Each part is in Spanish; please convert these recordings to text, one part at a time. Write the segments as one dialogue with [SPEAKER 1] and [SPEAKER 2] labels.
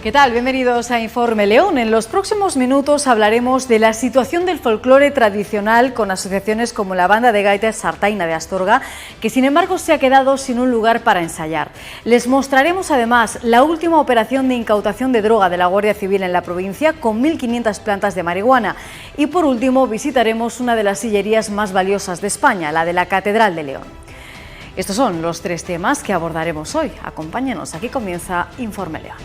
[SPEAKER 1] ¿Qué tal? Bienvenidos a Informe León. En los próximos minutos hablaremos de la situación del folclore tradicional con asociaciones como la Banda de Gaitas Sartaina de Astorga, que sin embargo se ha quedado sin un lugar para ensayar. Les mostraremos además la última operación de incautación de droga de la Guardia Civil en la provincia con 1.500 plantas de marihuana. Y por último visitaremos una de las sillerías más valiosas de España, la de la Catedral de León. Estos son los tres temas que abordaremos hoy. Acompáñenos, aquí comienza Informe León.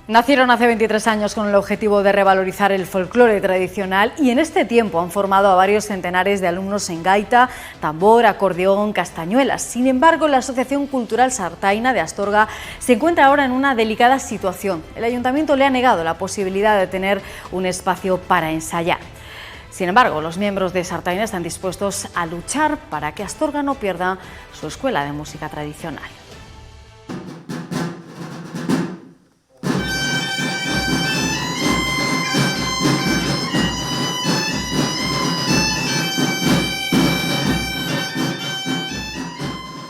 [SPEAKER 1] Nacieron hace 23 años con el objetivo de revalorizar el folclore tradicional y en este tiempo han formado a varios centenares de alumnos en gaita, tambor, acordeón, castañuelas. Sin embargo, la Asociación Cultural Sartaina de Astorga se encuentra ahora en una delicada situación. El ayuntamiento le ha negado la posibilidad de tener un espacio para ensayar. Sin embargo, los miembros de Sartaina están dispuestos a luchar para que Astorga no pierda su escuela de música tradicional.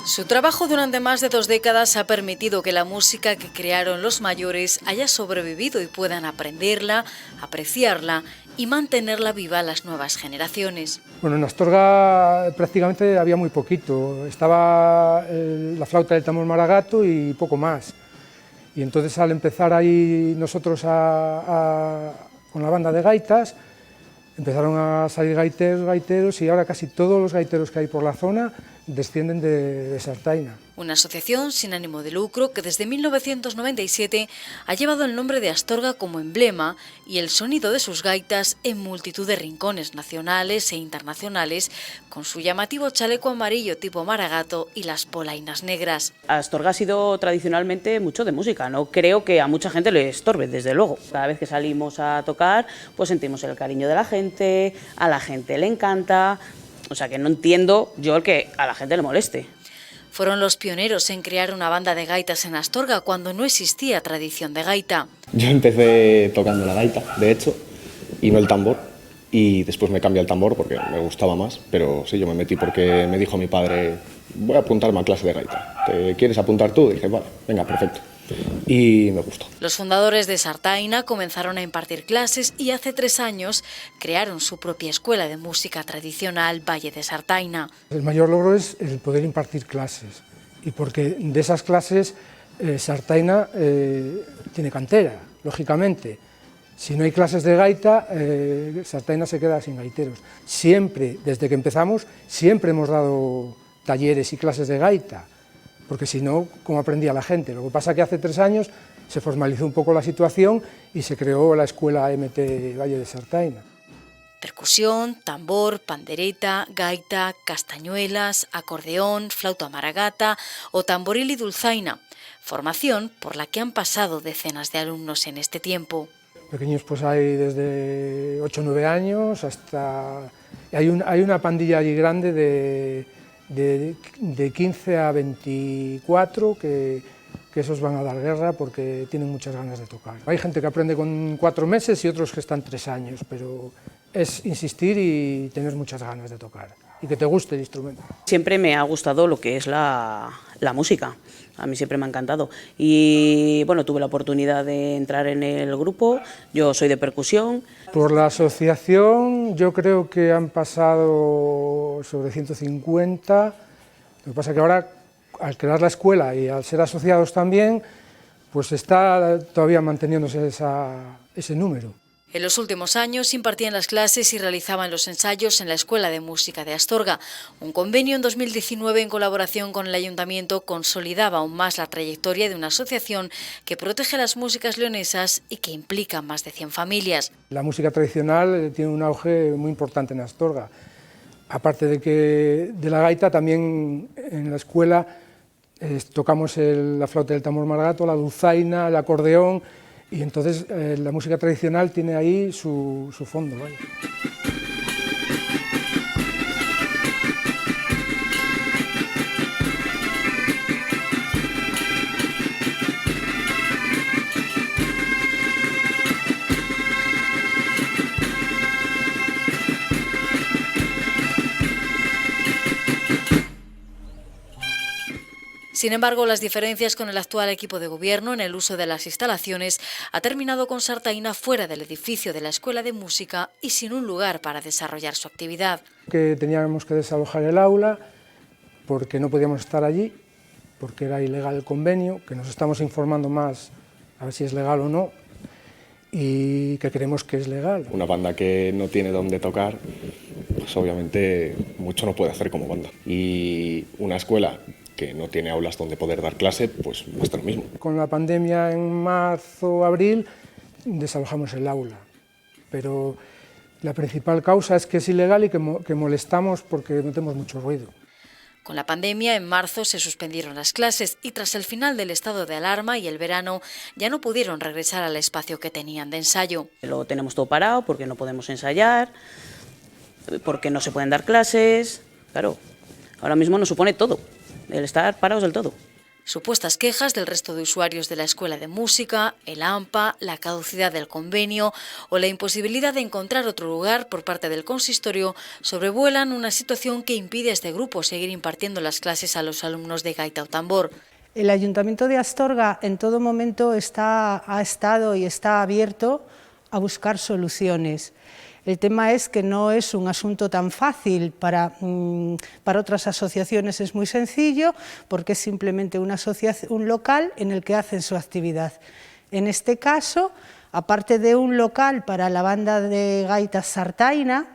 [SPEAKER 1] Su trabajo durante más de 2 décadas ha permitido que la música que crearon los mayores haya sobrevivido y puedan aprenderla, apreciarla y mantenerla viva a las nuevas generaciones.
[SPEAKER 2] Bueno, en Astorga prácticamente había muy poquito. Estaba la flauta del tambor maragato y poco más. Y entonces al empezar ahí nosotros con la banda de gaitas, empezaron a salir gaiteros y ahora casi todos los gaiteros que hay por la zona descienden de Sartaina.
[SPEAKER 1] Una asociación sin ánimo de lucro que desde 1997 ha llevado el nombre de Astorga como emblema y el sonido de sus gaitas en multitud de rincones nacionales e internacionales, con su llamativo chaleco amarillo tipo maragato y las polainas negras.
[SPEAKER 3] Astorga ha sido tradicionalmente mucho de música, no creo que a mucha gente le estorbe, desde luego. Cada vez que salimos a tocar, pues sentimos el cariño de la gente, a la gente le encanta, o sea que no entiendo yo el que a la gente le moleste.
[SPEAKER 1] Fueron los pioneros en crear una banda de gaitas en Astorga cuando no existía tradición de gaita.
[SPEAKER 4] Yo empecé tocando la gaita, de hecho, y no el tambor, y después me cambié al tambor porque me gustaba más, pero sí, yo me metí porque me dijo mi padre, voy a apuntarme a clase de gaita, ¿te quieres apuntar tú? Y dije, vale, venga, perfecto. Y me gustó.
[SPEAKER 1] Los fundadores de Sartaina comenzaron a impartir clases y hace 3 años crearon su propia escuela de música tradicional Valle de Sartaina.
[SPEAKER 2] El mayor logro es el poder impartir clases y porque de esas clases Sartaina tiene cantera, lógicamente. Si no hay clases de gaita, Sartaina se queda sin gaiteros. Siempre, desde que empezamos, siempre hemos dado talleres y clases de gaita, porque si no, ¿cómo aprendía la gente? Lo que pasa es que hace 3 años se formalizó un poco la situación y se creó la escuela MT Valle de Sartaina.
[SPEAKER 1] Percusión, tambor, pandereta, gaita, castañuelas, acordeón, flauta maragata o tamboril y dulzaina. Formación por la que han pasado decenas de alumnos en este tiempo.
[SPEAKER 2] Pequeños pues hay desde 8 o 9 años hasta... Hay una pandilla allí grande de 15 a 24 que esos van a dar guerra porque tienen muchas ganas de tocar. Hay gente que aprende con 4 meses y otros que están 3 años, pero es insistir y tener muchas ganas de tocar y que te guste el instrumento.
[SPEAKER 3] Siempre me ha gustado lo que es la música, a mí siempre me ha encantado y bueno, tuve la oportunidad de entrar en el grupo, yo soy de percusión.
[SPEAKER 2] Por la asociación yo creo que han pasado sobre 150, lo que pasa es que ahora al crear la escuela y al ser asociados también, pues está todavía manteniéndose ese número.
[SPEAKER 1] En los últimos años impartían las clases y realizaban los ensayos en la Escuela de Música de Astorga. Un convenio en 2019 en colaboración con el Ayuntamiento consolidaba aún más la trayectoria de una asociación que protege las músicas leonesas y que implica más de 100 familias.
[SPEAKER 2] La música tradicional tiene un auge muy importante en Astorga. Aparte de la gaita, también en la escuela tocamos la flauta del tambor maragato, la dulzaina, el acordeón. Y entonces la música tradicional tiene ahí su fondo, ¿vale?
[SPEAKER 1] Sin embargo, las diferencias con el actual equipo de gobierno en el uso de las instalaciones ha terminado con Sartaina fuera del edificio de la Escuela de Música y sin un lugar para desarrollar su actividad.
[SPEAKER 2] Que teníamos que desalojar el aula porque no podíamos estar allí, porque era ilegal el convenio, que nos estamos informando más a ver si es legal o no, y que creemos que es legal.
[SPEAKER 4] Una banda que no tiene dónde tocar, pues obviamente mucho no puede hacer como banda. Y una escuela que no tiene aulas donde poder dar clase, pues muestra lo mismo.
[SPEAKER 2] Con la pandemia en marzo, abril, desalojamos el aula, pero la principal causa es que es ilegal y que molestamos porque metemos mucho ruido.
[SPEAKER 1] Con la pandemia, en marzo se suspendieron las clases y tras el final del estado de alarma y el verano ya no pudieron regresar al espacio que tenían de ensayo.
[SPEAKER 3] Lo tenemos todo parado porque no podemos ensayar, porque no se pueden dar clases. Claro, ahora mismo nos supone todo, el estar parados del todo.
[SPEAKER 1] Supuestas quejas del resto de usuarios de la Escuela de Música, el AMPA, la caducidad del convenio o la imposibilidad de encontrar otro lugar por parte del consistorio sobrevuelan una situación que impide a este grupo seguir impartiendo las clases a los alumnos de gaita o tambor.
[SPEAKER 5] El Ayuntamiento de Astorga en todo momento ha estado y está abierto a buscar soluciones. El tema es que no es un asunto tan fácil, para otras asociaciones es muy sencillo, porque es simplemente un local en el que hacen su actividad. En este caso, aparte de un local para la banda de gaitas Sartaina,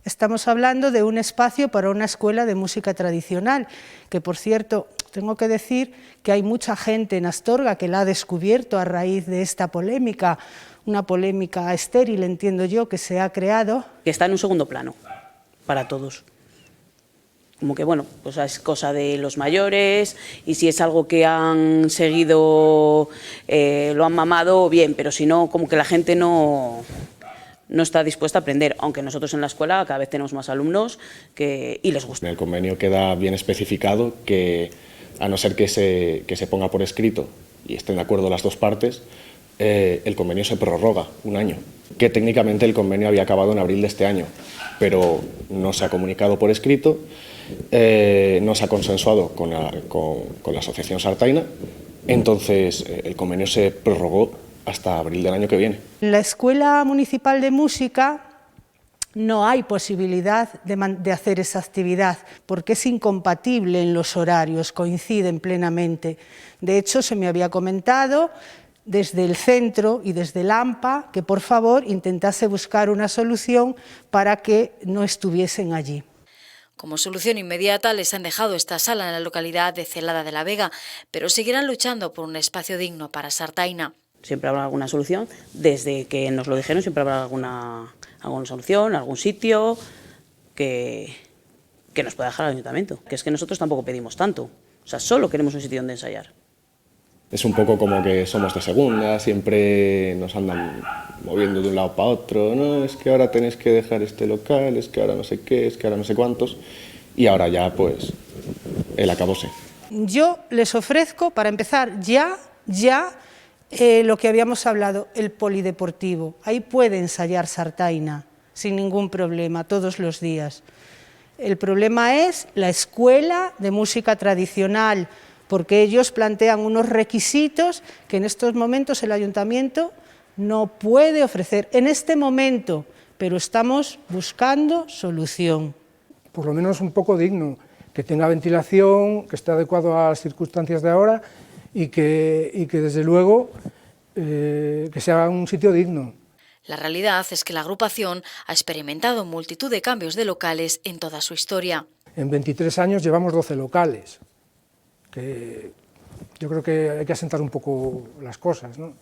[SPEAKER 5] estamos hablando de un espacio para una escuela de música tradicional, que por cierto, tengo que decir que hay mucha gente en Astorga que la ha descubierto a raíz de esta polémica, una polémica estéril, entiendo yo, que se ha creado.
[SPEAKER 3] Que está en un segundo plano para todos. Como que bueno, pues es cosa de los mayores y si es algo que han seguido, lo han mamado, bien, pero si no, como que la gente no está dispuesta a aprender, aunque nosotros en la escuela cada vez tenemos más alumnos y les gusta.
[SPEAKER 4] En el convenio queda bien especificado que, a no ser que se ponga por escrito y estén de acuerdo las dos partes, el convenio se prorroga un año, que técnicamente el convenio había acabado en abril de este año, pero no se ha comunicado por escrito, no se ha consensuado con la Asociación Sartaina, entonces el convenio se prorrogó hasta abril del año que viene.
[SPEAKER 5] En la Escuela Municipal de Música no hay posibilidad de hacer esa actividad porque es incompatible en los horarios, coinciden plenamente. De hecho, se me había comentado desde el centro y desde el AMPA que por favor intentase buscar una solución para que no estuviesen allí.
[SPEAKER 1] Como solución inmediata les han dejado esta sala en la localidad de Celada de la Vega, pero seguirán luchando por un espacio digno para Sartaina.
[SPEAKER 3] Siempre habrá alguna solución, desde que nos lo dijeron siempre habrá alguna solución, algún sitio que nos pueda dejar el ayuntamiento. Que es que nosotros tampoco pedimos tanto, o sea, solo queremos un sitio donde ensayar.
[SPEAKER 4] Es un poco como que somos de segunda, siempre nos andan moviendo de un lado para otro, no, es que ahora tenéis que dejar este local, es que ahora no sé qué, es que ahora no sé cuántos, y ahora ya pues el acabose.
[SPEAKER 5] Yo les ofrezco, para empezar ya lo que habíamos hablado, el polideportivo. Ahí puede ensayar Sartaina sin ningún problema, todos los días. El problema es la escuela de música tradicional, porque ellos plantean unos requisitos que en estos momentos el ayuntamiento no puede ofrecer en este momento, pero estamos buscando solución.
[SPEAKER 2] Por lo menos un poco digno, que tenga ventilación, que esté adecuado a las circunstancias de ahora y que desde luego que sea un sitio digno.
[SPEAKER 1] La realidad es que la agrupación ha experimentado multitud de cambios de locales en toda su historia.
[SPEAKER 2] En 23 años llevamos 12 locales, que yo creo que hay que asentar un poco las cosas, ¿no?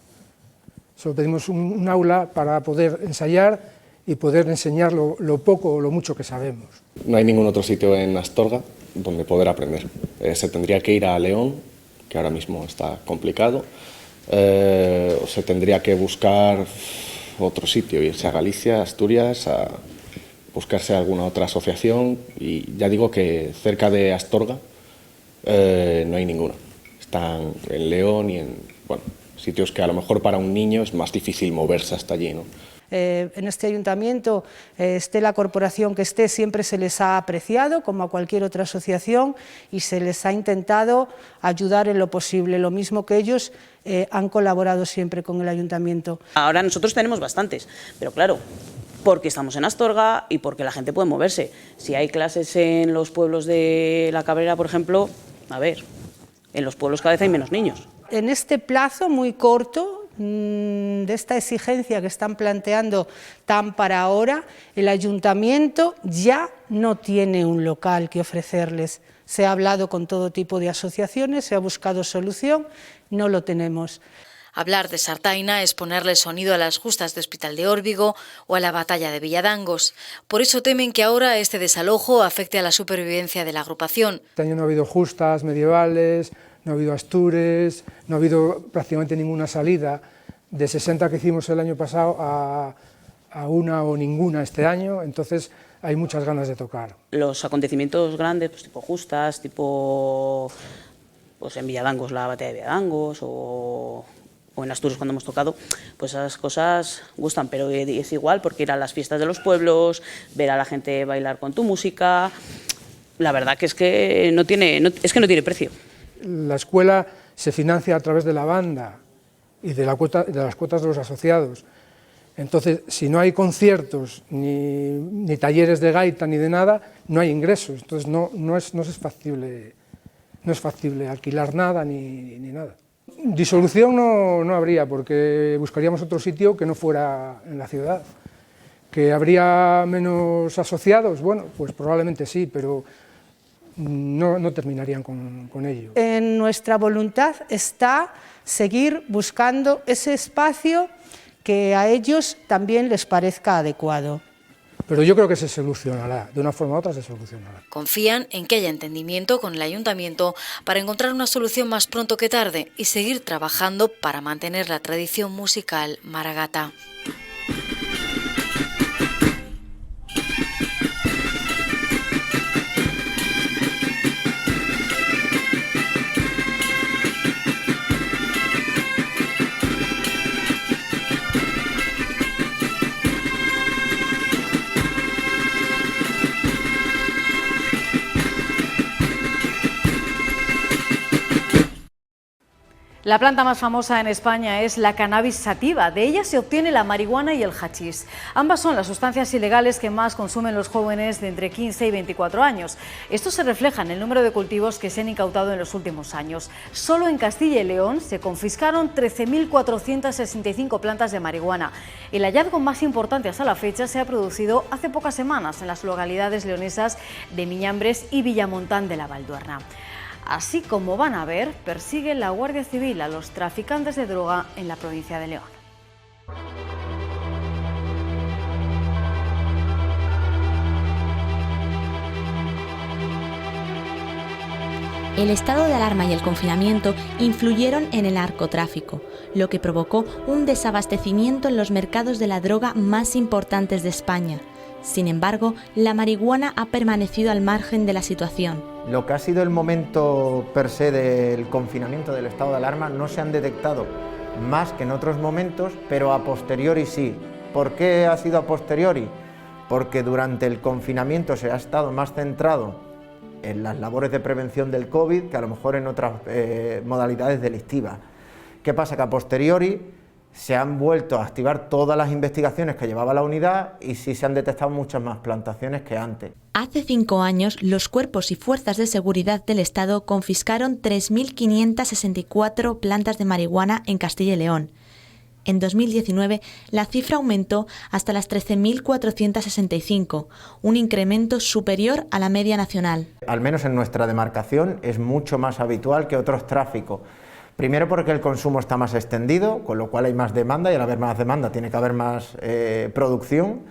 [SPEAKER 2] Solo pedimos un aula para poder ensayar y poder enseñar lo poco o lo mucho que sabemos.
[SPEAKER 4] No hay ningún otro sitio en Astorga donde poder aprender. Se tendría que ir a León, que ahora mismo está complicado, o se tendría que buscar otro sitio, irse a Galicia, Asturias, a buscarse alguna otra asociación, y ya digo que cerca de Astorga no hay ninguna. Están en León y en sitios que a lo mejor para un niño es más difícil moverse hasta allí, ¿no?
[SPEAKER 5] en este ayuntamiento, esté la corporación que esté, siempre se les ha apreciado, como a cualquier otra asociación, y se les ha intentado ayudar en lo posible, lo mismo que ellos han colaborado siempre con el ayuntamiento.
[SPEAKER 3] Ahora nosotros tenemos bastantes, pero claro, porque estamos en Astorga y porque la gente puede moverse. Si hay clases en los pueblos de La Cabrera, por ejemplo, a ver, en los pueblos cada vez hay menos niños.
[SPEAKER 5] En este plazo muy corto, de esta exigencia que están planteando tan para ahora, el ayuntamiento ya no tiene un local que ofrecerles. Se ha hablado con todo tipo de asociaciones, se ha buscado solución, no lo tenemos.
[SPEAKER 1] Hablar de Sartaina es ponerle sonido a las justas de Hospital de Órbigo o a la batalla de Villadangos. Por eso temen que ahora este desalojo afecte a la supervivencia de la agrupación.
[SPEAKER 2] Este año no ha habido justas medievales, no ha habido astures, no ha habido prácticamente ninguna salida. De 60 que hicimos el año pasado a una o ninguna este año, entonces hay muchas ganas de tocar.
[SPEAKER 3] Los acontecimientos grandes, pues tipo justas, tipo pues en Villadangos la batalla de Villadangos o en Asturias cuando hemos tocado, pues esas cosas gustan, pero es igual porque ir a las fiestas de los pueblos, ver a la gente bailar con tu música, la verdad que es que no tiene precio.
[SPEAKER 2] La escuela se financia a través de la banda y de las cuotas de los asociados. Entonces, si no hay conciertos, ni talleres de gaita, ni de nada, no hay ingresos. Entonces, no es factible alquilar nada ni nada. Disolución no habría, porque buscaríamos otro sitio que no fuera en la ciudad. ¿Que habría menos asociados? Bueno, pues probablemente sí, pero no terminarían con ello.
[SPEAKER 5] En nuestra voluntad está seguir buscando ese espacio que a ellos también les parezca adecuado.
[SPEAKER 2] Pero yo creo que se solucionará, de una forma u otra se solucionará.
[SPEAKER 1] Confían en que haya entendimiento con el ayuntamiento para encontrar una solución más pronto que tarde y seguir trabajando para mantener la tradición musical maragata. La planta más famosa en España es la cannabis sativa. De ella se obtiene la marihuana y el hachís. Ambas son las sustancias ilegales que más consumen los jóvenes de entre 15 y 24 años. Esto se refleja en el número de cultivos que se han incautado en los últimos años. Solo en Castilla y León se confiscaron 13.465 plantas de marihuana. El hallazgo más importante hasta la fecha se ha producido hace pocas semanas en las localidades leonesas de Miñambres y Villamontán de la Valduerna. Así como van a ver, persigue la Guardia Civil a los traficantes de droga en la provincia de León.
[SPEAKER 6] El estado de alarma y el confinamiento influyeron en el narcotráfico, lo que provocó un desabastecimiento en los mercados de la droga más importantes de España. Sin embargo, la marihuana ha permanecido al margen de la situación.
[SPEAKER 7] Lo que ha sido el momento per se del confinamiento, del estado de alarma, no se han detectado más que en otros momentos, pero a posteriori sí. ¿Por qué ha sido a posteriori? Porque durante el confinamiento se ha estado más centrado en las labores de prevención del COVID que a lo mejor en otras modalidades delictivas. ¿Qué pasa? Que a posteriori se han vuelto a activar todas las investigaciones que llevaba la unidad y sí se han detectado muchas más plantaciones que antes.
[SPEAKER 6] Hace 5 años, los cuerpos y fuerzas de seguridad del Estado confiscaron 3.564 plantas de marihuana en Castilla y León. En 2019, la cifra aumentó hasta las 13.465, un incremento superior a la media nacional.
[SPEAKER 7] Al menos en nuestra demarcación es mucho más habitual que otros tráficos. Primero porque el consumo está más extendido, con lo cual hay más demanda y al haber más demanda tiene que haber más producción.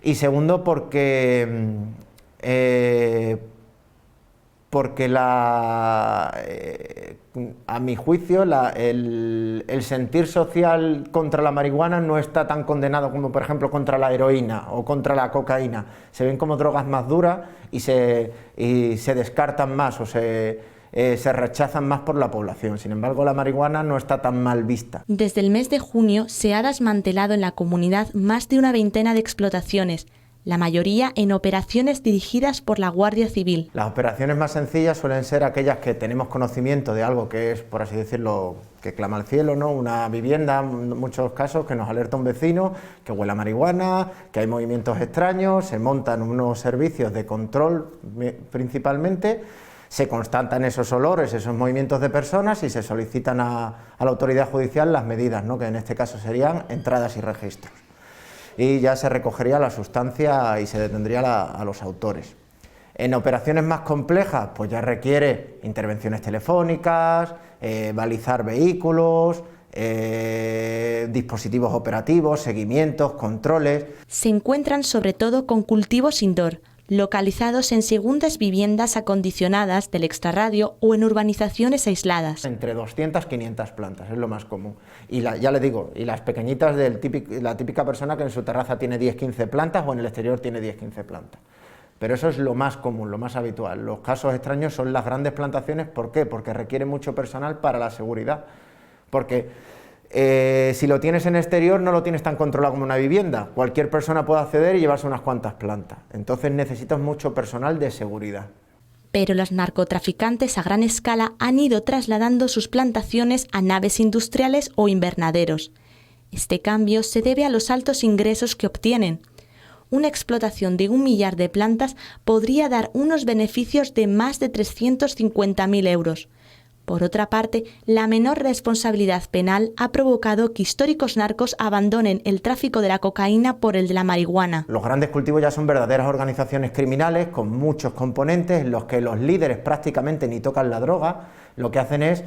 [SPEAKER 7] Y segundo porque a mi juicio el sentir social contra la marihuana no está tan condenado como por ejemplo contra la heroína o contra la cocaína. Se ven como drogas más duras y se descartan más o se se rechazan más por la población. Sin embargo, la marihuana no está tan mal vista.
[SPEAKER 6] Desde el mes de junio se ha desmantelado en la comunidad más de una veintena de explotaciones, la mayoría en operaciones dirigidas por la Guardia Civil.
[SPEAKER 7] Las operaciones más sencillas suelen ser aquellas que tenemos conocimiento de algo que es, por así decirlo, que clama al cielo, ¿no? Una vivienda, en muchos casos, que nos alerta un vecino que huele a marihuana, que hay movimientos extraños, se montan unos servicios de control principalmente, se constatan esos olores, esos movimientos de personas y se solicitan a la autoridad judicial las medidas, ¿no? Que en este caso serían entradas y registros. Y ya se recogería la sustancia y se detendría a los autores. En operaciones más complejas, pues ya requiere intervenciones telefónicas, balizar vehículos, dispositivos operativos, seguimientos, controles.
[SPEAKER 6] Se encuentran sobre todo con cultivos indoor, localizados en segundas viviendas acondicionadas del extrarradio o en urbanizaciones aisladas.
[SPEAKER 7] Entre 200 y 500 plantas, es lo más común. Y ya le digo, y las pequeñitas la típica persona que en su terraza tiene 10-15 plantas o en el exterior tiene 10-15 plantas. Pero eso es lo más común, lo más habitual. Los casos extraños son las grandes plantaciones. ¿Por qué? Porque requiere mucho personal para la seguridad. Porque si lo tienes en exterior no lo tienes tan controlado como una vivienda. Cualquier persona puede acceder y llevarse unas cuantas plantas. Entonces necesitas mucho personal de seguridad.
[SPEAKER 6] Pero los narcotraficantes a gran escala han ido trasladando sus plantaciones a naves industriales o invernaderos. Este cambio se debe a los altos ingresos que obtienen. Una explotación de 1 millar de plantas podría dar unos beneficios de más de 350.000 euros. Por otra parte, la menor responsabilidad penal ha provocado que históricos narcos abandonen el tráfico de la cocaína por el de la marihuana.
[SPEAKER 7] Los grandes cultivos ya son verdaderas organizaciones criminales con muchos componentes en los que los líderes prácticamente ni tocan la droga, lo que hacen es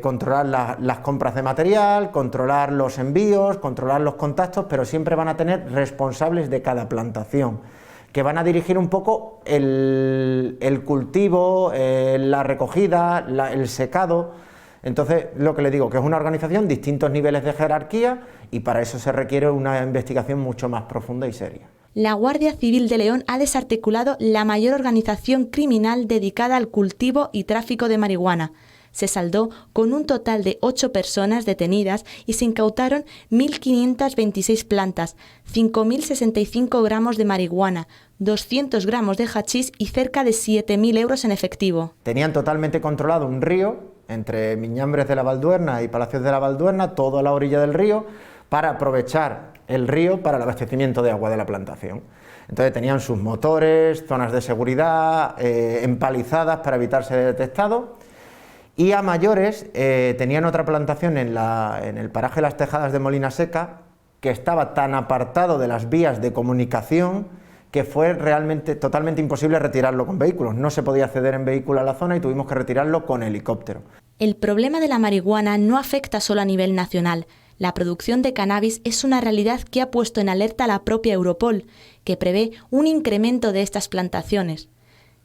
[SPEAKER 7] controlar las compras de material, controlar los envíos, controlar los contactos, pero siempre van a tener responsables de cada plantación, que van a dirigir un poco el cultivo, la recogida, el secado. Entonces, lo que le digo, que es una organización, distintos niveles de jerarquía, y para eso se requiere una investigación mucho más profunda y seria.
[SPEAKER 6] La Guardia Civil de León ha desarticulado la mayor organización criminal dedicada al cultivo y tráfico de marihuana. Se saldó con un total de 8 personas detenidas y se incautaron 1.526 plantas, 5.065 gramos de marihuana, 200 gramos de hachís y cerca de 7.000 euros en efectivo.
[SPEAKER 7] Tenían totalmente controlado un río entre Miñambres de la Valduerna y Palacios de la Valduerna, toda la orilla del río, para aprovechar el río para el abastecimiento de agua de la plantación. Entonces tenían sus motores, zonas de seguridad, empalizadas para evitar ser detectados. Y a mayores tenían otra plantación en el paraje de las Tejadas de Molina Seca, que estaba tan apartado de las vías de comunicación que fue realmente totalmente imposible retirarlo con vehículos. No se podía acceder en vehículo a la zona y tuvimos que retirarlo con helicóptero.
[SPEAKER 6] El problema de la marihuana no afecta solo a nivel nacional. La producción de cannabis es una realidad que ha puesto en alerta a la propia Europol, que prevé un incremento de estas plantaciones.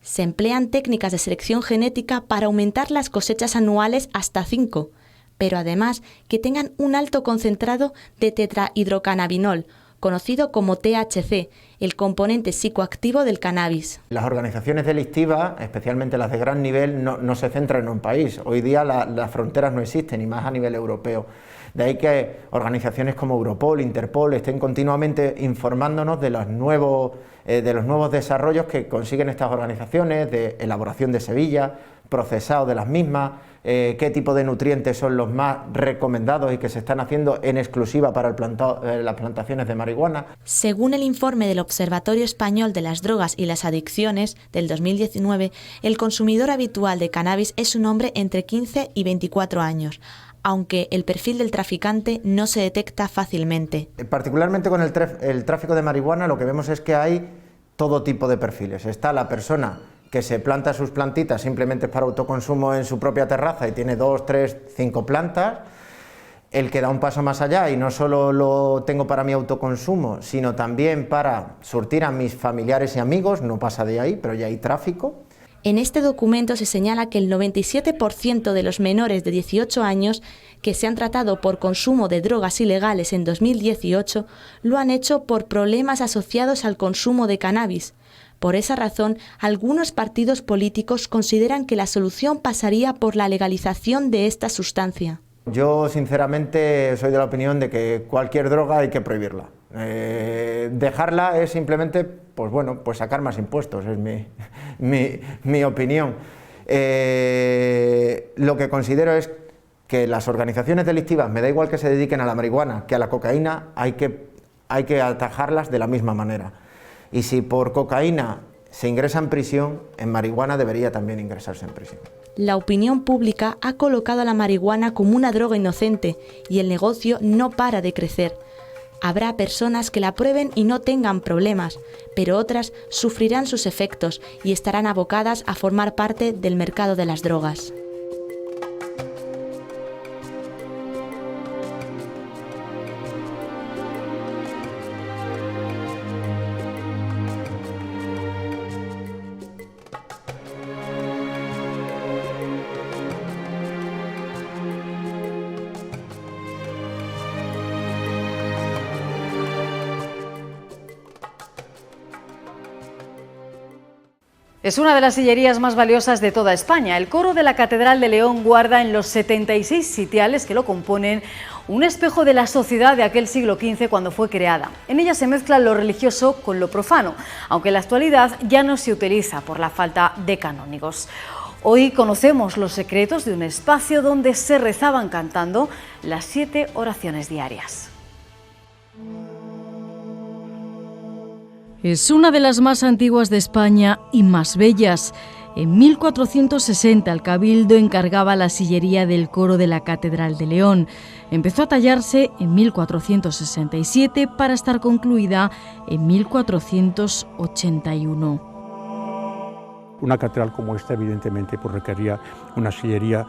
[SPEAKER 6] Se emplean técnicas de selección genética para aumentar las cosechas anuales hasta 5, pero además que tengan un alto concentrado de tetrahidrocannabinol, conocido como THC, el componente psicoactivo del cannabis.
[SPEAKER 7] Las organizaciones delictivas, especialmente las de gran nivel, no se centran en un país. Hoy día las fronteras no existen, y más a nivel europeo. De ahí que organizaciones como Europol, Interpol estén continuamente informándonos de los nuevos desarrollos que consiguen estas organizaciones, de elaboración de semillas, procesado de las mismas, qué tipo de nutrientes son los más recomendados y que se están haciendo en exclusiva para las plantaciones de marihuana.
[SPEAKER 6] Según el informe del Observatorio Español de las Drogas y las Adicciones del 2019, el consumidor habitual de cannabis es un hombre entre 15 y 24 años, aunque el perfil del traficante no se detecta fácilmente.
[SPEAKER 7] Particularmente con el tráfico de marihuana lo que vemos es que hay todo tipo de perfiles. Está la persona que se planta sus plantitas simplemente para autoconsumo en su propia terraza y tiene 2, 3, 5 plantas, el que da un paso más allá y no solo lo tengo para mi autoconsumo, sino también para surtir a mis familiares y amigos, no pasa de ahí, pero ya hay tráfico.
[SPEAKER 6] En este documento se señala que el 97% de los menores de 18 años que se han tratado por consumo de drogas ilegales en 2018 lo han hecho por problemas asociados al consumo de cannabis. Por esa razón, algunos partidos políticos consideran que la solución pasaría por la legalización de esta sustancia.
[SPEAKER 7] Yo sinceramente soy de la opinión de que cualquier droga hay que prohibirla. Dejarla es simplemente, pues bueno, pues sacar más impuestos, es mi opinión. Lo que considero es que las organizaciones delictivas, me da igual que se dediquen a la marihuana que a la cocaína, hay que atajarlas de la misma manera. Y si por cocaína se ingresa en prisión, en marihuana debería también ingresarse en prisión.
[SPEAKER 6] La opinión pública ha colocado a la marihuana como una droga inocente y el negocio no para de crecer. Habrá personas que la prueben y no tengan problemas, pero otras sufrirán sus efectos y estarán abocadas a formar parte del mercado de las drogas.
[SPEAKER 1] Es una de las sillerías más valiosas de toda España. El coro de la Catedral de León guarda en los 76 sitiales que lo componen un espejo de la sociedad de aquel siglo XV cuando fue creada. En ella se mezcla lo religioso con lo profano, aunque en la actualidad ya no se utiliza por la falta de canónigos. Hoy conocemos los secretos de un espacio donde se rezaban cantando las 7 oraciones diarias. Es una de las más antiguas de España y más bellas. En 1460 el Cabildo encargaba la sillería del coro de la Catedral de León. Empezó a tallarse en 1467 para estar concluida en 1481.
[SPEAKER 8] Una catedral como esta evidentemente pues requería una sillería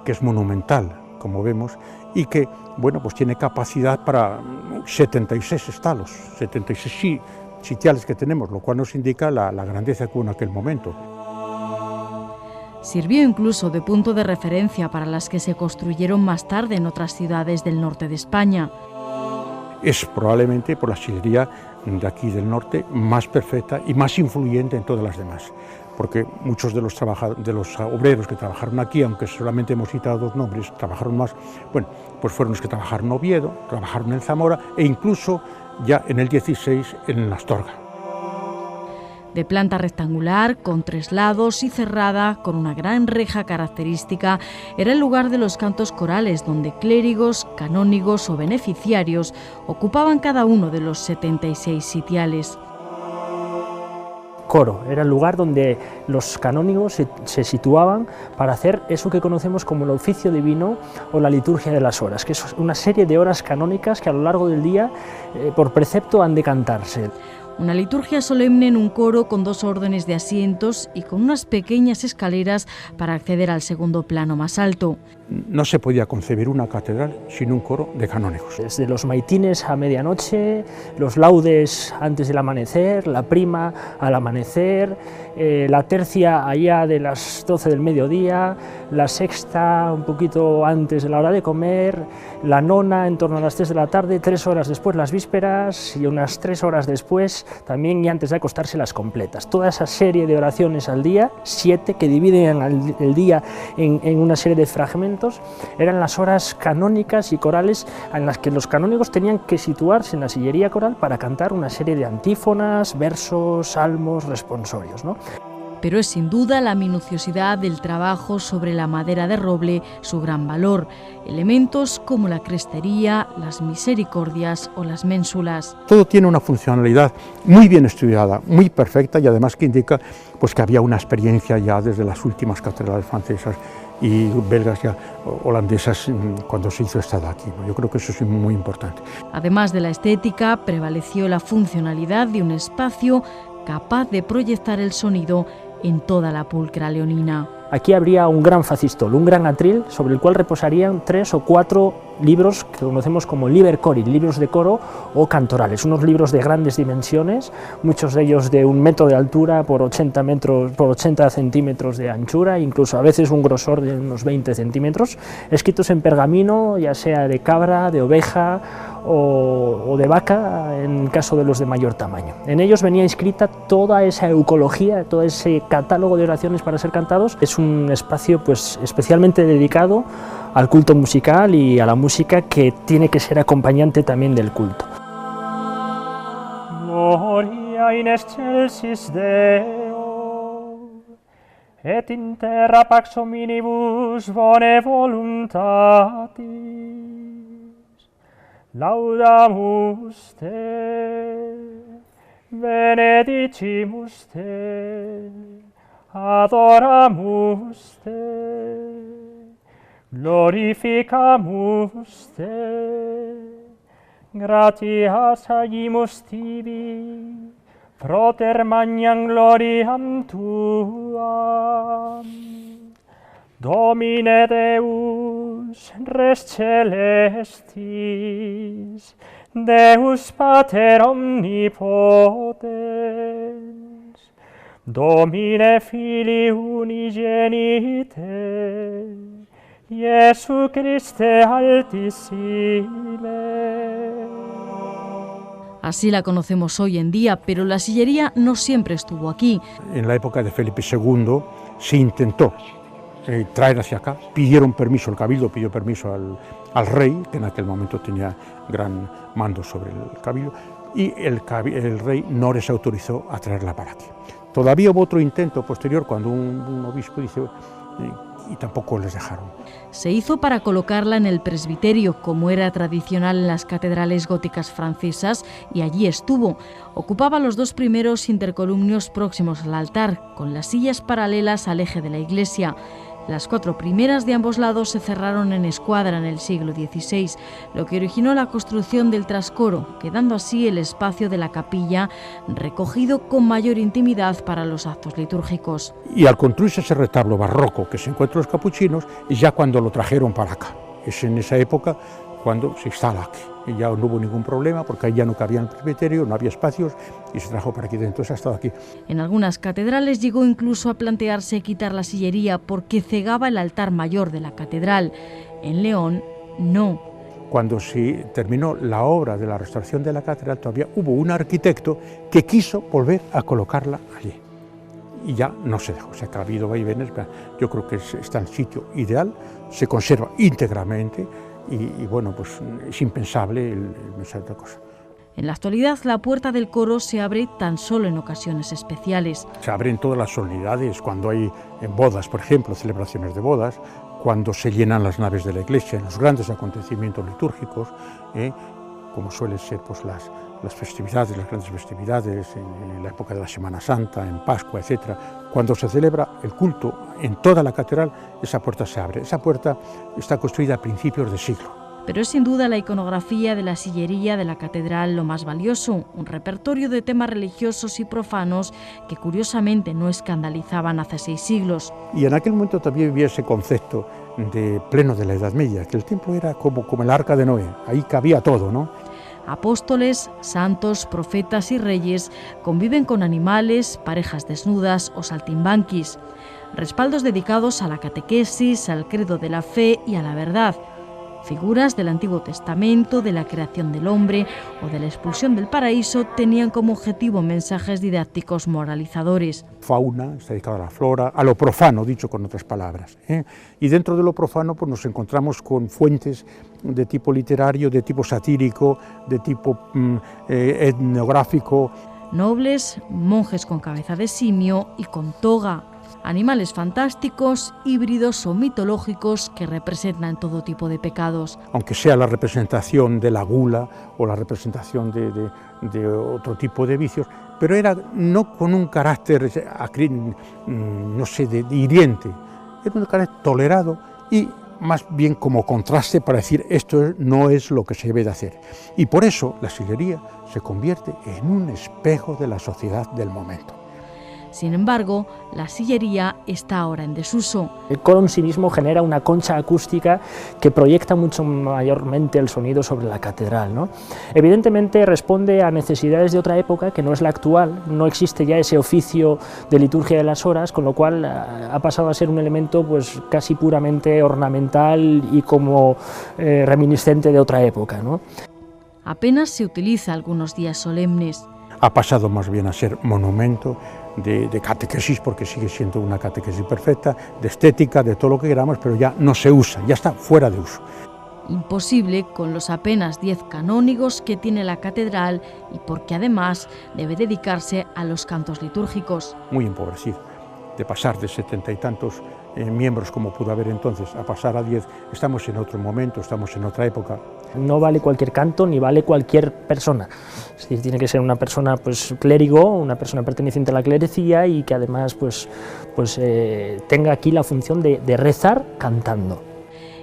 [SPEAKER 8] que es monumental, como vemos, y que bueno, pues tiene capacidad para 76 estalos, 76 sitiales que tenemos, lo cual nos indica la grandeza que hubo en aquel momento.
[SPEAKER 1] Sirvió incluso de punto de referencia para las que se construyeron más tarde en otras ciudades del norte de España.
[SPEAKER 8] Es probablemente por la sillería de aquí del norte más perfecta y más influyente en todas las demás, porque muchos de los obreros que trabajaron aquí, aunque solamente hemos citado 2 nombres, trabajaron más, bueno, pues fueron los que trabajaron en Oviedo, trabajaron en Zamora e incluso ya en el 16 en Astorga.
[SPEAKER 1] De planta rectangular, con 3 lados y cerrada, con una gran reja característica, era el lugar de los cantos corales, donde clérigos, canónigos o beneficiarios ocupaban cada uno de los 76 sitiales.
[SPEAKER 9] Coro era el lugar donde los canónigos se situaban para hacer eso que conocemos como el oficio divino o la liturgia de las horas, que es una serie de horas canónicas que a lo largo del día, por precepto, han de cantarse.
[SPEAKER 1] Una liturgia solemne en un coro con 2 órdenes de asientos y con unas pequeñas escaleras para acceder al segundo plano más alto.
[SPEAKER 8] No se podía concebir una catedral sin un coro de canónigos.
[SPEAKER 9] Desde los maitines a medianoche, los laudes antes del amanecer, la prima al amanecer, la tercia allá de las 12 del mediodía, la sexta un poquito antes de la hora de comer, la nona en torno a las 3 de la tarde, 3 horas después las vísperas y unas 3 horas después también y antes de acostarse las completas. Toda esa serie de oraciones al día, 7 que dividen el día en una serie de fragmentos, eran las horas canónicas y corales en las que los canónigos tenían que situarse en la sillería coral para cantar una serie de antífonas, versos, salmos, responsorios, ¿no?
[SPEAKER 1] Pero es sin duda la minuciosidad del trabajo sobre la madera de roble su gran valor. Elementos como la crestería, las misericordias o las ménsulas.
[SPEAKER 8] Todo tiene una funcionalidad muy bien estudiada, muy perfecta y además que indica pues, que había una experiencia ya desde las últimas catedrales francesas y belgas ya holandesas cuando se hizo esta de aquí. Yo creo que eso es muy importante.
[SPEAKER 1] Además de la estética, prevaleció la funcionalidad de un espacio capaz de proyectar el sonido en toda la pulcra leonina.
[SPEAKER 9] Aquí habría un gran facistol, un gran atril sobre el cual reposarían 3 o 4 libros que conocemos como liber cori, libros de coro o cantorales, unos libros de grandes dimensiones, muchos de ellos de 1 metro de altura por 80 centímetros de anchura, incluso a veces un grosor de unos 20 centímetros, escritos en pergamino, ya sea de cabra, de oveja o de vaca en caso de los de mayor tamaño. En ellos venía inscrita toda esa eucología, todo ese catálogo de oraciones para ser cantados. Es un espacio pues especialmente dedicado al culto musical y a la música, que tiene que ser acompañante también del culto. Gloria in excelsis Deo, et in terra pax hominibus bone voluntatis. Laudamus te, benedicimus te, adoramus te, glorificamus te, gratias agimus tibi, proter magnam gloriam tuam. Domine Deus, res celestis, Deus Pater omnipotens, Domine Filii unigenite, Iesu Christe altissime.
[SPEAKER 1] Así la conocemos hoy en día, pero la sillería no siempre estuvo aquí.
[SPEAKER 8] En la época de Felipe II se intentó traer hacia acá, pidieron permiso, el cabildo pidió permiso al rey, que en aquel momento tenía gran mando sobre el cabildo, y el rey no les autorizó a traerla para aquí. Todavía hubo otro intento posterior cuando un obispo dice, y tampoco les dejaron.
[SPEAKER 1] Se hizo para colocarla en el presbiterio, como era tradicional en las catedrales góticas francesas, y allí estuvo. Ocupaba los dos primeros intercolumnios próximos al altar, con las sillas paralelas al eje de la iglesia. Las 4 primeras de ambos lados se cerraron en escuadra en el siglo XVI, lo que originó la construcción del trascoro, quedando así el espacio de la capilla recogido con mayor intimidad para los actos litúrgicos.
[SPEAKER 8] Y al construirse ese retablo barroco que se encuentra en los capuchinos, es ya cuando lo trajeron para acá. Es en esa época cuando se instala aquí. Y ya no hubo ningún problema porque ahí ya no cabía el presbiterio, no había espacios y se trajo para aquí dentro. Entonces ha estado aquí.
[SPEAKER 1] En algunas catedrales llegó incluso a plantearse quitar la sillería porque cegaba el altar mayor de la catedral. En León, no.
[SPEAKER 8] Cuando se terminó la obra de la restauración de la catedral, todavía hubo un arquitecto que quiso volver a colocarla allí. Y ya no se dejó, se ha habido vaivenes, yo creo que está en sitio ideal, se conserva íntegramente. Y bueno, pues es impensable el mensaje de otra cosa.
[SPEAKER 1] En la actualidad, la puerta del coro se abre tan solo en ocasiones especiales.
[SPEAKER 8] Se abre en todas las solemnidades, cuando hay bodas, por ejemplo, celebraciones de bodas, cuando se llenan las naves de la iglesia, en los grandes acontecimientos litúrgicos, como suelen ser pues, las festividades, las grandes festividades, en la época de la Semana Santa, en Pascua, etc. Cuando se celebra el culto en toda la catedral, esa puerta se abre. Esa puerta está construida a principios de siglo.
[SPEAKER 1] Pero es sin duda la iconografía de la sillería de la catedral lo más valioso, un repertorio de temas religiosos y profanos que curiosamente no escandalizaban hace 6 siglos.
[SPEAKER 8] Y en aquel momento también había ese concepto de pleno de la Edad Media, que el templo era como el arca de Noé, ahí cabía todo, ¿no?
[SPEAKER 1] Apóstoles, santos, profetas y reyes conviven con animales, parejas desnudas o saltimbanquis. Respaldos dedicados a la catequesis, al credo de la fe y a la verdad. Figuras del Antiguo Testamento, de la creación del hombre o de la expulsión del paraíso tenían como objetivo mensajes didácticos moralizadores.
[SPEAKER 8] Fauna, está dedicada a la flora, a lo profano, dicho con otras palabras. Y dentro de lo profano pues, nos encontramos con fuentes de tipo literario, de tipo satírico, de tipo etnográfico.
[SPEAKER 1] Nobles, monjes con cabeza de simio y con toga. Animales fantásticos, híbridos o mitológicos que representan todo tipo de pecados.
[SPEAKER 8] Aunque sea la representación de la gula o la representación de otro tipo de vicios, pero era no con un carácter, no sé, de hiriente, era un carácter tolerado y más bien como contraste para decir esto no es lo que se debe de hacer. Y por eso la sillería se convierte en un espejo de la sociedad del momento.
[SPEAKER 1] Sin embargo, la sillería está ahora en desuso.
[SPEAKER 9] El coro en sí mismo genera una concha acústica que proyecta mucho mayormente el sonido sobre la catedral, ¿no? Evidentemente responde a necesidades de otra época que no es la actual, no existe ya ese oficio de liturgia de las horas, con lo cual ha pasado a ser un elemento pues, casi puramente ornamental y como reminiscente de otra época, ¿no?
[SPEAKER 1] apenas se utiliza algunos días solemnes.
[SPEAKER 8] Ha pasado más bien a ser monumento de catequesis, porque sigue siendo una catequesis perfecta, de estética, de todo lo que queramos, pero ya no se usa, ya está fuera de uso.
[SPEAKER 1] Imposible con los apenas 10 canónigos que tiene la catedral y porque además debe dedicarse a los cantos litúrgicos.
[SPEAKER 8] Muy empobrecido, de pasar de 70 y tantos miembros como pudo haber entonces a pasar a 10, estamos en otro momento, estamos en otra época.
[SPEAKER 9] No vale cualquier canto ni vale cualquier persona, es decir, tiene que ser una persona clérigo, una persona perteneciente a la clerecía y que además tenga aquí la función de rezar cantando.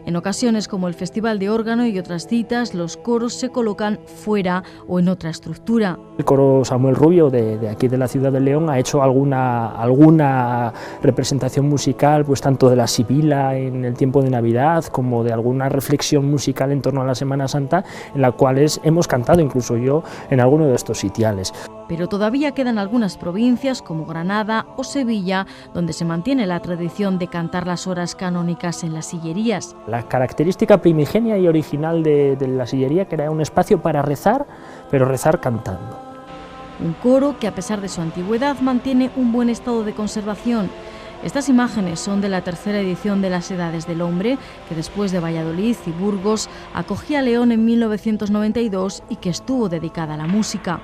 [SPEAKER 1] En ocasiones como el Festival de Órgano y otras citas, los coros se colocan fuera o en otra estructura.
[SPEAKER 9] El coro Samuel Rubio de aquí de la ciudad de León ha hecho alguna representación musical, pues tanto de la Sibila en el tiempo de Navidad como de alguna reflexión musical en torno a la Semana Santa, en la cual hemos cantado incluso yo en alguno de estos sitiales.
[SPEAKER 1] Pero todavía quedan algunas provincias como Granada o Sevilla donde se mantiene la tradición de cantar las horas canónicas en las sillerías.
[SPEAKER 9] La característica primigenia y original de la sillería que era un espacio para rezar, pero rezar cantando.
[SPEAKER 1] Un coro que a pesar de su antigüedad mantiene un buen estado de conservación. Estas imágenes son de la tercera edición de las Edades del Hombre, que después de Valladolid y Burgos acogía a León en 1992 y que estuvo dedicada a la música.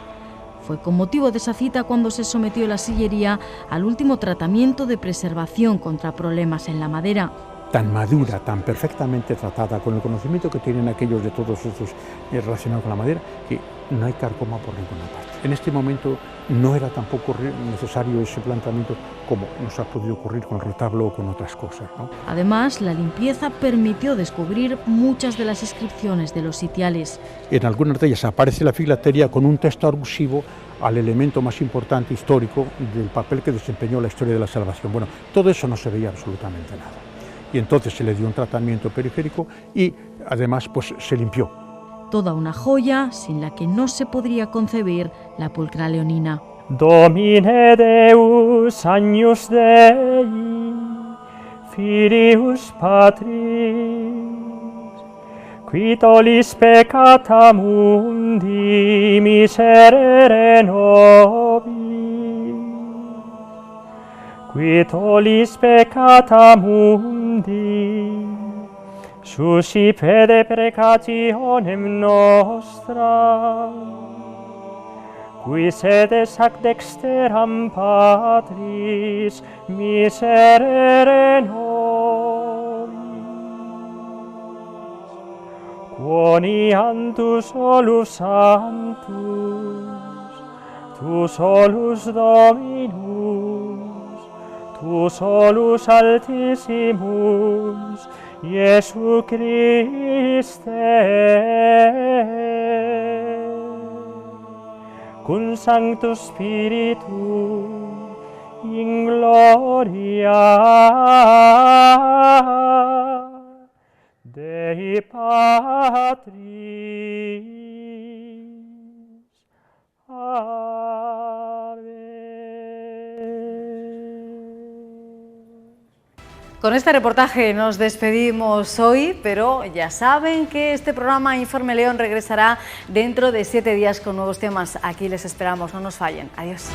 [SPEAKER 1] Fue con motivo de esa cita cuando se sometió la sillería al último tratamiento de preservación contra problemas en la madera.
[SPEAKER 8] Tan madura, tan perfectamente tratada, con el conocimiento que tienen aquellos de todos estos relacionados con la madera, que no hay carcoma por ninguna parte. En este momento no era tampoco necesario ese planteamiento como nos ha podido ocurrir con el retablo o con otras cosas, ¿no?
[SPEAKER 1] Además, la limpieza permitió descubrir muchas de las inscripciones de los sitiales.
[SPEAKER 8] En algunas de ellas aparece la filatelia con un texto alusivo al elemento más importante histórico del papel que desempeñó la historia de la salvación. Bueno, todo eso no se veía absolutamente nada. Y entonces se le dio un tratamiento periférico y además se limpió.
[SPEAKER 1] Toda una joya sin la que no se podría concebir la pulcra leonina.
[SPEAKER 9] Domine Deus agnus Dei, Filius Patris, qui tollis peccata mundi miserere nobis, qui tollis peccata mundi, suscipede precationem nostra, qui sedes ac dexteram Patris miserere nobis, quoniam tu solus sanctus, tu solus Dominus, tu solus altissimus, Iesu Christe, cum Sanctus Spiritu, in gloria Dei Patris. Amen.
[SPEAKER 1] Con este reportaje nos despedimos hoy, pero ya saben que este programa Informe León regresará dentro de 7 días con nuevos temas. Aquí les esperamos, no nos fallen. Adiós.